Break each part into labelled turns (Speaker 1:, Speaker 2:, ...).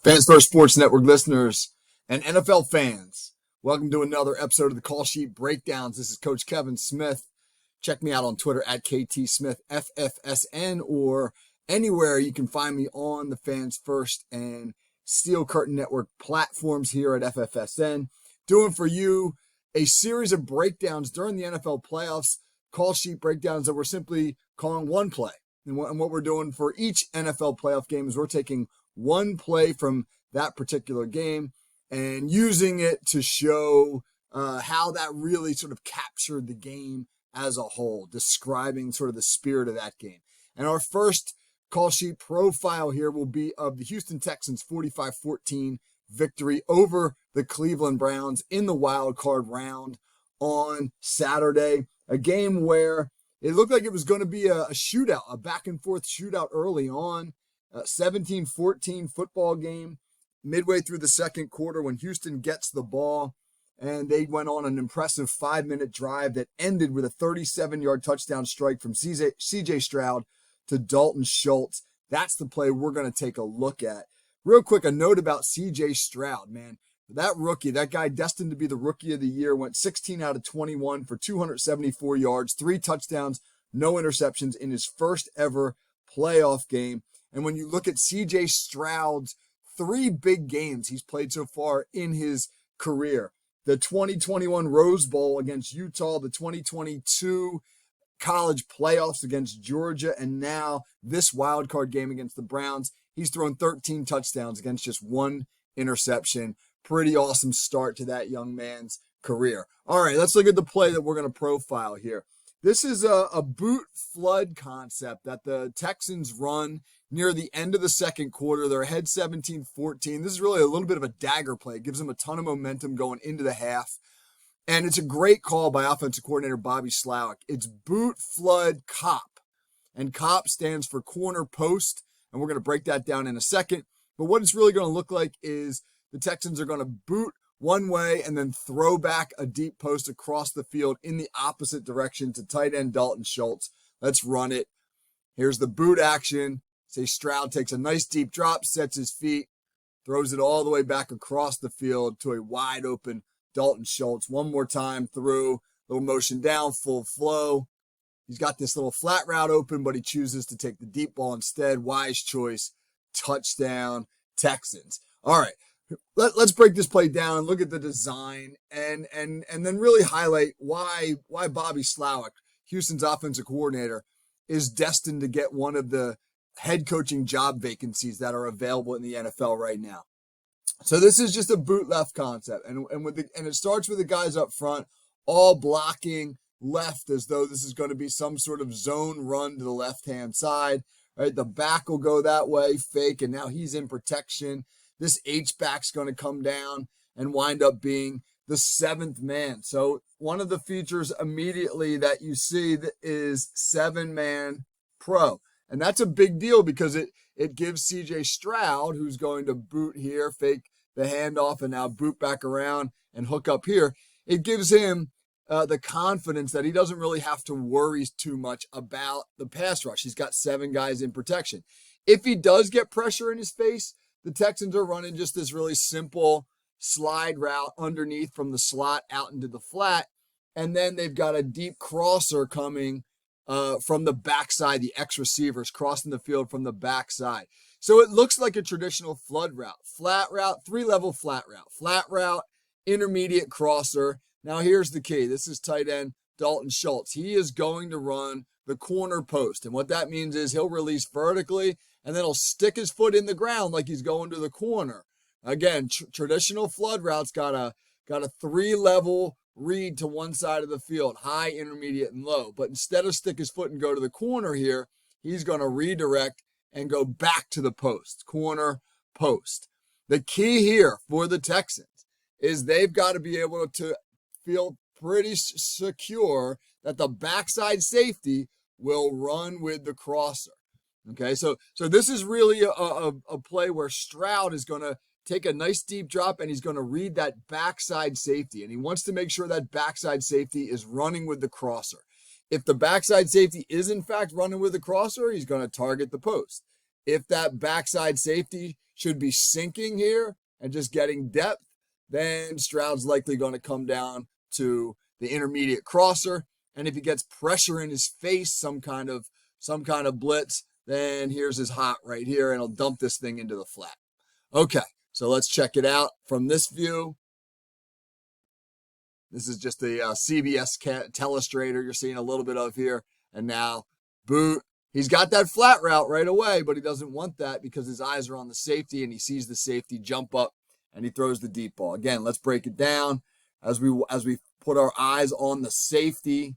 Speaker 1: Fans First Sports Network listeners and NFL fans, welcome to another episode of the Call Sheet Breakdowns. This is Coach Kevin Smith. Check me out on Twitter at KTSmithFFSN or anywhere you can find me on the Fans First and Steel Curtain Network platforms here at FFSN. Doing for you a series of breakdowns during the NFL playoffs, call sheet breakdowns that we're simply calling one play. And what we're doing for each NFL playoff game is we're taking one play from that particular game and using it to show how that really sort of captured the game as a whole, describing sort of the spirit of that game. And our first call sheet profile here will be of the Houston Texans 45-14 victory over the Cleveland Browns in the wild card round on Saturday. A game where it looked like it was going to be a shootout, a back and forth shootout early on. 17-14 football game midway through the second quarter when Houston gets the ball, and they went on an impressive 5-minute drive that ended with a 37-yard touchdown strike from C.J. Stroud to Dalton Schultz. That's the play we're going to take a look at. Real quick, a note about C.J. Stroud, man. That rookie, that guy destined to be the rookie of the year, went 16 out of 21 for 274 yards, 3 touchdowns, no interceptions in his first ever playoff game. And when you look at C.J. Stroud's 3 big games he's played so far in his career, the 2021 Rose Bowl against Utah, the 2022 college playoffs against Georgia, and now this wild card game against the Browns, he's thrown 13 touchdowns against just 1 interception. Pretty awesome start to that young man's career. All right, let's look at the play that we're going to profile here. This is a boot flood concept that the Texans run near the end of the second quarter. They're ahead 17-14. This is really a little bit of a dagger play. It gives them a ton of momentum going into the half. And it's a great call by offensive coordinator Bobby Slowick. It's boot flood cop. And cop stands for corner post. And we're going to break that down in a second. But what it's really going to look like is the Texans are going to boot one way and then throw back a deep post across the field in the opposite direction to tight end Dalton Schultz. Let's run it. Here's the boot action. Say Stroud takes a nice deep drop, sets his feet, throws it all the way back across the field to a wide open Dalton Schultz. One more time through, little motion down, full flow. He's got this little flat route open, but he chooses to take the deep ball instead. Wise choice. Touchdown, Texans. All right. Let's break this play down and look at the design and then really highlight why Bobby Slowick, Houston's offensive coordinator, is destined to get one of the head coaching job vacancies that are available in the NFL right now. So this is just a boot left concept, and it starts with the guys up front all blocking left as though this is going to be some sort of zone run to the left-hand side. Right, the back will go that way, fake, and now he's in protection. This H-back's going to come down and wind up being the 7th man. So one of the features immediately that you see is 7-man pro. And that's a big deal because it gives C.J. Stroud, who's going to boot here, fake the handoff, and now boot back around and hook up here. It gives him the confidence that he doesn't really have to worry too much about the pass rush. He's got 7 guys in protection. If he does get pressure in his face, the Texans are running just this really simple slide route underneath from the slot out into the flat. And then they've got a deep crosser coming from the backside, the X receivers crossing the field from the backside. So it looks like a traditional flood route, flat route, 3-level flat route, intermediate crosser. Now here's the key. This is tight end Dalton Schultz. He is going to run the corner post. And what that means is he'll release vertically and then he'll stick his foot in the ground like he's going to the corner. Again, traditional flood routes got a 3-level read to one side of the field, high, intermediate, and low. But instead of stick his foot and go to the corner here, he's going to redirect and go back to the post, corner post. The key here for the Texans is they've got to be able to feel pretty secure that the backside safety will run with the crosser. Okay, so this is really a play where Stroud is going to take a nice deep drop and he's going to read that backside safety. And he wants to make sure that backside safety is running with the crosser. If the backside safety is in fact running with the crosser, he's going to target the post. If that backside safety should be sinking here and just getting depth, then Stroud's likely going to come down to the intermediate crosser. And if he gets pressure in his face, some kind of blitz, then here's his hot right here, and he'll dump this thing into the flat. Okay, so let's check it out from this view. This is just the CBS telestrator you're seeing a little bit of here. And now, boot. He's got that flat route right away, but he doesn't want that because his eyes are on the safety, and he sees the safety jump up, and he throws the deep ball. Again, let's break it down as we put our eyes on the safety,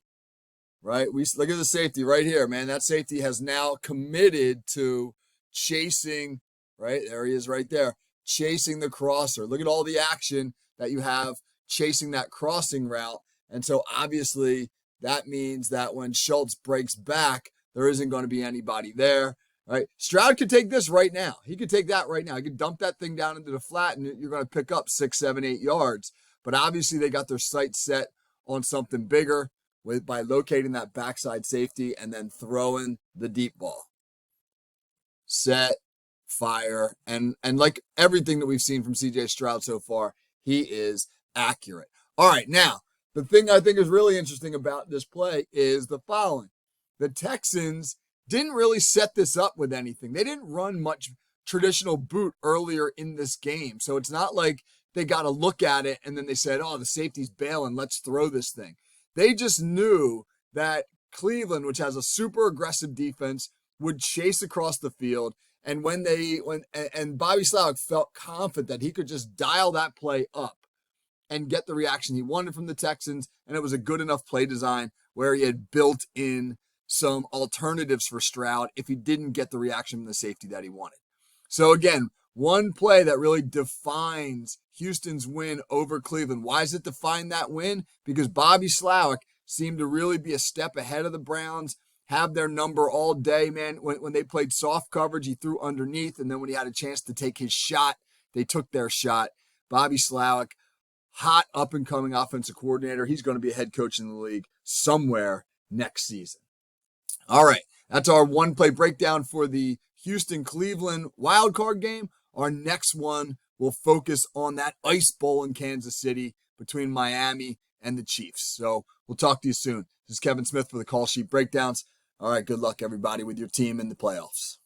Speaker 1: right? We look at the safety right here, man. That safety has now committed to chasing, right? There he is right there, chasing the crosser. Look at all the action that you have chasing that crossing route. And so obviously that means that when Schultz breaks back, there isn't going to be anybody there, right? Stroud could take this right now. He could take that right now. He could dump that thing down into the flat, and you're going to pick up 6, 7, 8 yards. But obviously they got their sights set on something bigger by locating that backside safety and then throwing the deep ball. Set, fire, and like everything that we've seen from CJ Stroud so far, he is accurate. All right, now, the thing I think is really interesting about this play is the following. The Texans didn't really set this up with anything. They didn't run much traditional boot earlier in this game. So it's not like they got to look at it and then they said, oh, the safety's bailing, let's throw this thing. They just knew that Cleveland, which has a super aggressive defense, would chase across the field. And when Bobby Slowik felt confident that he could just dial that play up and get the reaction he wanted from the Texans, and it was a good enough play design where he had built in some alternatives for Stroud if he didn't get the reaction from the safety that he wanted. So again, one play that really defines Houston's win over Cleveland. Why does it define that win? Because Bobby Slowik seemed to really be a step ahead of the Browns, have their number all day, man. When they played soft coverage, he threw underneath, and then when he had a chance to take his shot, they took their shot. Bobby Slowik, hot up-and-coming offensive coordinator. He's going to be a head coach in the league somewhere next season. All right, that's our one-play breakdown for the Houston-Cleveland Wild Card game. Our next one will focus on that Ice Bowl in Kansas City between Miami and the Chiefs. So we'll talk to you soon. This is Kevin Smith for the Call Sheet Breakdowns. All right, good luck, everybody, with your team in the playoffs.